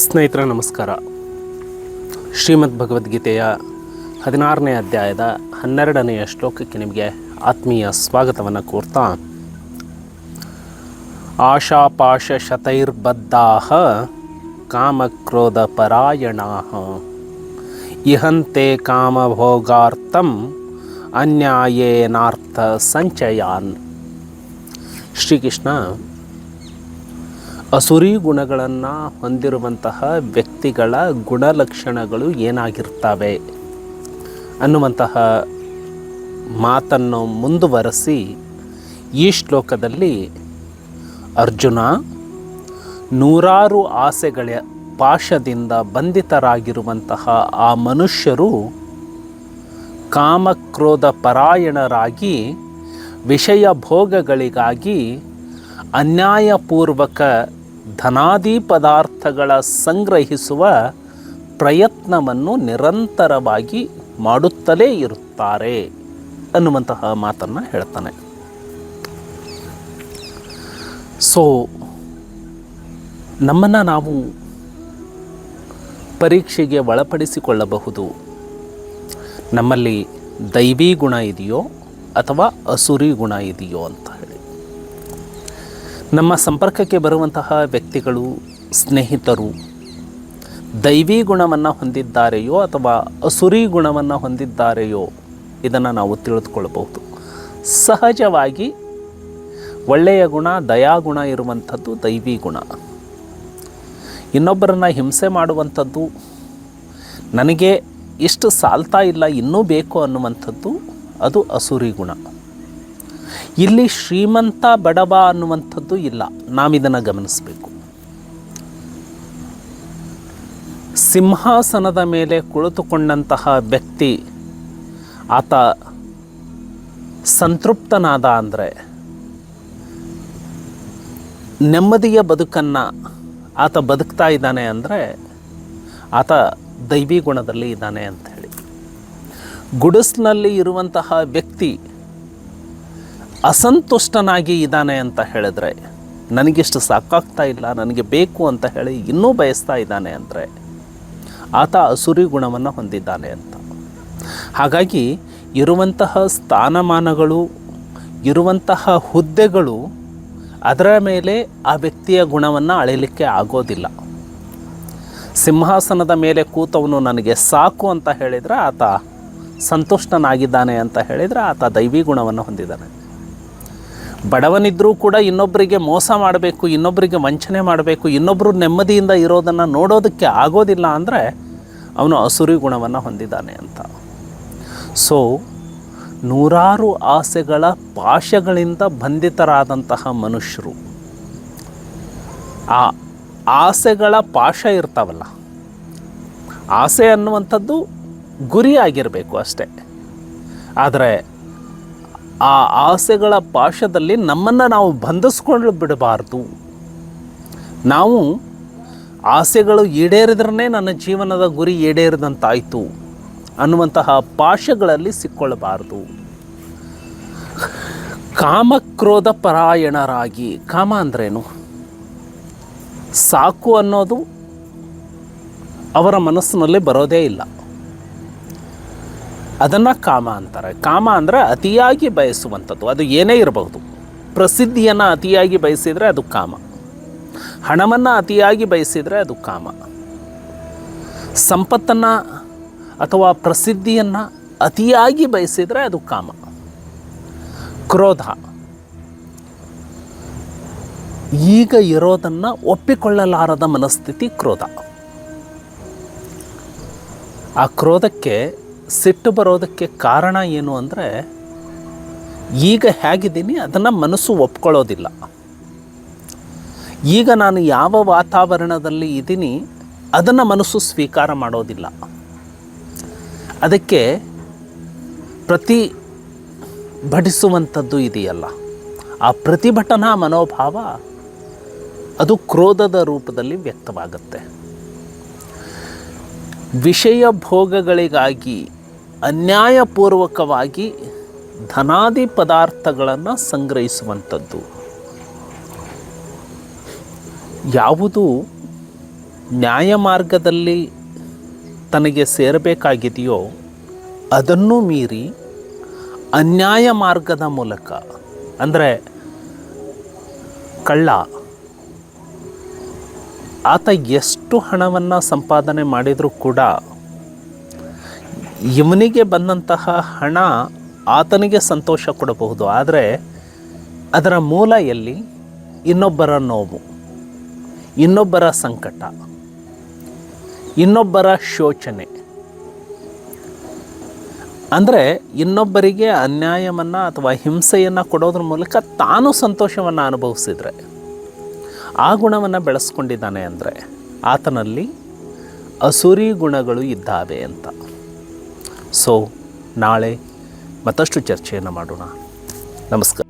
ಸ್ನೇಹಿತರೆ ನಮಸ್ಕಾರ. ಶ್ರೀಮದ್ ಭಗವದ್ಗೀತೆಯ 16ನೇ ಅಧ್ಯಾಯದ 12ನೆಯ ಶ್ಲೋಕಕ್ಕೆ ನಿಮಗೆ ಆತ್ಮೀಯ ಸ್ವಾಗತವನ್ನು ಕೋರ್ತಾ, ಆಶಾಪಾಶಶತೈರ್ಬದ್ಧಾಃ ಕಾಮಕ್ರೋಧಪರಾಯಣಾಃ ಇಹಂತೆ ಕಾಮಭೋಗಾರ್ಥಂ ಅನ್ಯಾಯೇನಾರ್ಥ ಸಂಚಯಾನ್. ಶ್ರೀಕೃಷ್ಣ ಅಸುರಿ ಗುಣಗಳನ್ನು ಹೊಂದಿರುವಂತಹ ವ್ಯಕ್ತಿಗಳ ಗುಣಲಕ್ಷಣಗಳು ಏನಾಗಿರ್ತವೆ ಅನ್ನುವಂತಹ ಮಾತನ್ನು ಮುಂದುವರೆಸಿ ಈ ಶ್ಲೋಕದಲ್ಲಿ ಅರ್ಜುನ ನೂರಾರು ಆಸೆಗಳ ಪಾಶದಿಂದ ಬಂಧಿತರಾಗಿರುವಂತಹ ಆ ಮನುಷ್ಯರು ಕಾಮಕ್ರೋಧ ಪರಾಯಣರಾಗಿ ವಿಷಯ ಭೋಗಗಳಿಗಾಗಿ ಅನ್ಯಾಯಪೂರ್ವಕ ಧನಾದಿ ಪದಾರ್ಥಗಳ ಸಂಗ್ರಹಿಸುವ ಪ್ರಯತ್ನವನ್ನು ನಿರಂತರವಾಗಿ ಮಾಡುತ್ತಲೇ ಇರುತ್ತಾರೆ ಅನ್ನುವಂತಹ ಮಾತನ್ನು ಹೇಳ್ತಾನೆ. ಸೊ ನಮ್ಮನ್ನು ನಾವು ಪರೀಕ್ಷೆಗೆ ಒಳಪಡಿಸಿಕೊಳ್ಳಬಹುದು. ನಮ್ಮಲ್ಲಿ ದೈವಿ ಗುಣ ಇದೆಯೋ ಅಥವಾ ಅಸುರಿ ಗುಣ ಇದೆಯೋ ಅಂತ ಹೇಳಿ. ನಮ್ಮ ಸಂಪರ್ಕಕ್ಕೆ ಬರುವಂತಹ ವ್ಯಕ್ತಿಗಳು, ಸ್ನೇಹಿತರು ದೈವಿ ಗುಣವನ್ನು ಹೊಂದಿದ್ದಾರೆಯೋ ಅಥವಾ ಅಸುರಿ ಗುಣವನ್ನು ಹೊಂದಿದ್ದಾರೆಯೋ ಇದನ್ನು ನಾವು ತಿಳಿದುಕೊಳ್ಳಬಹುದು. ಸಹಜವಾಗಿ ಒಳ್ಳೆಯ ಗುಣ, ದಯಾಗುಣ ಇರುವಂಥದ್ದು ದೈವಿ ಗುಣ. ಇನ್ನೊಬ್ಬರನ್ನು ಹಿಂಸೆ ಮಾಡುವಂಥದ್ದು, ನನಗೆ ಇಷ್ಟು ಸಾಲ್ತಾ ಇಲ್ಲ ಇನ್ನೂ ಬೇಕು ಅನ್ನುವಂಥದ್ದು ಅದು ಅಸುರಿ ಗುಣ. ಇಲ್ಲಿ ಶ್ರೀಮಂತ ಬಡವ ಅನ್ನುವಂಥದ್ದು ಇಲ್ಲ. ನಾವಿದನ್ನು ಗಮನಿಸಬೇಕು. ಸಿಂಹಾಸನದ ಮೇಲೆ ಕುಳಿತುಕೊಂಡಂತಹ ವ್ಯಕ್ತಿ ಆತ ಸಂತೃಪ್ತನಾದ ಅಂದರೆ, ನೆಮ್ಮದಿಯ ಬದುಕನ್ನು ಆತ ಬದುಕ್ತಾ ಇದ್ದಾನೆ ಅಂದರೆ ಆತ ದೈವಿ ಗುಣದಲ್ಲಿ ಇದ್ದಾನೆ ಅಂಥೇಳಿ. ಗುಡಿಸ್ನಲ್ಲಿ ಇರುವಂತಹ ವ್ಯಕ್ತಿ ಅಸಂತುಷ್ಟನಾಗಿ ಇದ್ದಾನೆ ಅಂತ ಹೇಳಿದ್ರೆ, ನನಗಿಷ್ಟು ಸಾಕಾಗ್ತಾ ಇಲ್ಲ, ನನಗೆ ಬೇಕು ಅಂತ ಹೇಳಿ ಇನ್ನೂ ಬಯಸ್ತಾ ಇದ್ದಾನೆ ಅಂದರೆ ಆತ ಅಸುರಿ ಗುಣವನ್ನು ಹೊಂದಿದ್ದಾನೆ ಅಂತ. ಹಾಗಾಗಿ ಇರುವಂತಹ ಸ್ಥಾನಮಾನಗಳು, ಇರುವಂತಹ ಹುದ್ದೆಗಳು, ಅದರ ಮೇಲೆ ಆ ವ್ಯಕ್ತಿಯ ಗುಣವನ್ನು ಅಳೆಯಲಿಕ್ಕೆ ಆಗೋದಿಲ್ಲ. ಸಿಂಹಾಸನದ ಮೇಲೆ ಕೂತವನು ನನಗೆ ಸಾಕು ಅಂತ ಹೇಳಿದರೆ ಆತ ಸಂತುಷ್ಟನಾಗಿದ್ದಾನೆ ಅಂತ ಹೇಳಿದರೆ ಆತ ದೈವಿ ಗುಣವನ್ನು ಹೊಂದಿದ್ದಾನೆ. ಬಡವನಿದ್ರೂ ಕೂಡ ಇನ್ನೊಬ್ಬರಿಗೆ ಮೋಸ ಮಾಡಬೇಕು, ಇನ್ನೊಬ್ಬರಿಗೆ ವಂಚನೆ ಮಾಡಬೇಕು, ಇನ್ನೊಬ್ಬರು ನೆಮ್ಮದಿಯಿಂದ ಇರೋದನ್ನು ನೋಡೋದಕ್ಕೆ ಆಗೋದಿಲ್ಲ ಅಂದರೆ ಅವನು ಅಸುರಿ ಗುಣವನ್ನು ಹೊಂದಿದ್ದಾನೆ ಅಂತ. ಸೊ ನೂರಾರು ಆಸೆಗಳ ಪಾಶಗಳಿಂದ ಬಂಧಿತರಾದಂತಹ ಮನುಷ್ಯರು, ಆ ಆಸೆಗಳ ಪಾಶ ಇರ್ತಾವಲ್ಲ, ಆಸೆ ಅನ್ನುವಂಥದ್ದು ಗುರಿಯಾಗಿರಬೇಕು ಅಷ್ಟೇ. ಆದರೆ ಆ ಆಸೆಗಳ ಪಾಶದಲ್ಲಿ ನಮ್ಮನ್ನು ನಾವು ಬಂಧಿಸ್ಕೊಂಡು ಬಿಡಬಾರ್ದು. ನಾವು ಆಸೆಗಳು ಈಡೇರಿದ್ರೇ ನನ್ನ ಜೀವನದ ಗುರಿ ಈಡೇರಿದಂತಾಯಿತು ಅನ್ನುವಂತಹ ಪಾಶಗಳಲ್ಲಿ ಸಿಕ್ಕೊಳ್ಳಬಾರ್ದು. ಕಾಮಕ್ರೋಧ ಪರಾಯಣರಾಗಿ, ಕಾಮ ಅಂದ್ರೇನು? ಸಾಕು ಅನ್ನೋದು ಅವರ ಮನಸ್ಸಿನಲ್ಲಿ ಬರೋದೇ ಇಲ್ಲ. ಅದನ್ನು ಕಾಮ ಅಂತಾರೆ. ಕಾಮ ಅಂದರೆ ಅತಿಯಾಗಿ ಬಯಸುವಂಥದ್ದು. ಅದು ಏನೇ ಇರಬಹುದು. ಪ್ರಸಿದ್ಧಿಯನ್ನು ಅತಿಯಾಗಿ ಬಯಸಿದರೆ ಅದು ಕಾಮ. ಹಣವನ್ನು ಅತಿಯಾಗಿ ಬಯಸಿದರೆ ಅದು ಕಾಮ. ಸಂಪತ್ತನ್ನು ಅಥವಾ ಪ್ರಸಿದ್ಧಿಯನ್ನು ಅತಿಯಾಗಿ ಬಯಸಿದರೆ ಅದು ಕಾಮ. ಕ್ರೋಧ, ಈಗ ಇರೋದನ್ನು ಒಪ್ಪಿಕೊಳ್ಳಲಾರದ ಮನಸ್ಥಿತಿ ಕ್ರೋಧ. ಆ ಕ್ರೋಧಕ್ಕೆ, ಸಿಟ್ಟು ಬರೋದಕ್ಕೆ ಕಾರಣ ಏನು ಅಂದರೆ, ಈಗ ಹೇಗಿದ್ದೀನಿ ಅದನ್ನು ಮನಸ್ಸು ಒಪ್ಕೊಳ್ಳೋದಿಲ್ಲ. ಈಗ ನಾನು ಯಾವ ವಾತಾವರಣದಲ್ಲಿ ಇದ್ದೀನಿ ಅದನ್ನು ಮನಸ್ಸು ಸ್ವೀಕಾರ ಮಾಡೋದಿಲ್ಲ. ಅದಕ್ಕೆ ಪ್ರತಿಭಟಿಸುವಂಥದ್ದು ಇದೆಯಲ್ಲ, ಆ ಪ್ರತಿಭಟನಾ ಮನೋಭಾವ ಅದು ಕ್ರೋಧದ ರೂಪದಲ್ಲಿ ವ್ಯಕ್ತವಾಗುತ್ತೆ. ವಿಷಯ ಭೋಗಗಳಿಗಾಗಿ ಅನ್ಯಾಯಪೂರ್ವಕವಾಗಿ ಧನಾದಿ ಪದಾರ್ಥಗಳನ್ನು ಸಂಗ್ರಹಿಸುವಂಥದ್ದು. ಯಾವುದು ನ್ಯಾಯ ಮಾರ್ಗದಲ್ಲಿ ತನಗೆ ಸೇರಬೇಕಾಗಿದೆಯೋ ಅದನ್ನೂ ಮೀರಿ ಅನ್ಯಾಯ ಮಾರ್ಗದ ಮೂಲಕ, ಅಂದರೆ ಕಳ್ಳ ಆತ ಎಷ್ಟು ಹಣವನ್ನು ಸಂಪಾದನೆ ಮಾಡಿದರೂ ಕೂಡ ಇವನಿಗೆ ಬಂದಂತಹ ಹಣ ಆತನಿಗೆ ಸಂತೋಷ ಕೊಡಬಹುದು, ಆದರೆ ಅದರ ಮೂಲ ಎಲ್ಲಿ? ಇನ್ನೊಬ್ಬರ ನೋವು, ಇನ್ನೊಬ್ಬರ ಸಂಕಟ, ಇನ್ನೊಬ್ಬರ ಶೋಚನೆ. ಅಂದರೆ ಇನ್ನೊಬ್ಬರಿಗೆ ಅನ್ಯಾಯವನ್ನು ಅಥವಾ ಹಿಂಸೆಯನ್ನು ಕೊಡೋದ್ರ ಮೂಲಕ ತಾನು ಸಂತೋಷವನ್ನು ಅನುಭವಿಸಿದರೆ, ಆ ಗುಣವನ್ನು ಬೆಳೆಸ್ಕೊಂಡಿದ್ದಾನೆ ಅಂದರೆ ಆತನಲ್ಲಿ ಅಸುರಿ ಗುಣಗಳು ಇದ್ದಾವೆ ಅಂತ. ಸೊ ನಾಳೆ ಮತ್ತಷ್ಟು ಚರ್ಚೆಯನ್ನು ಮಾಡೋಣ. ನಮಸ್ಕಾರ.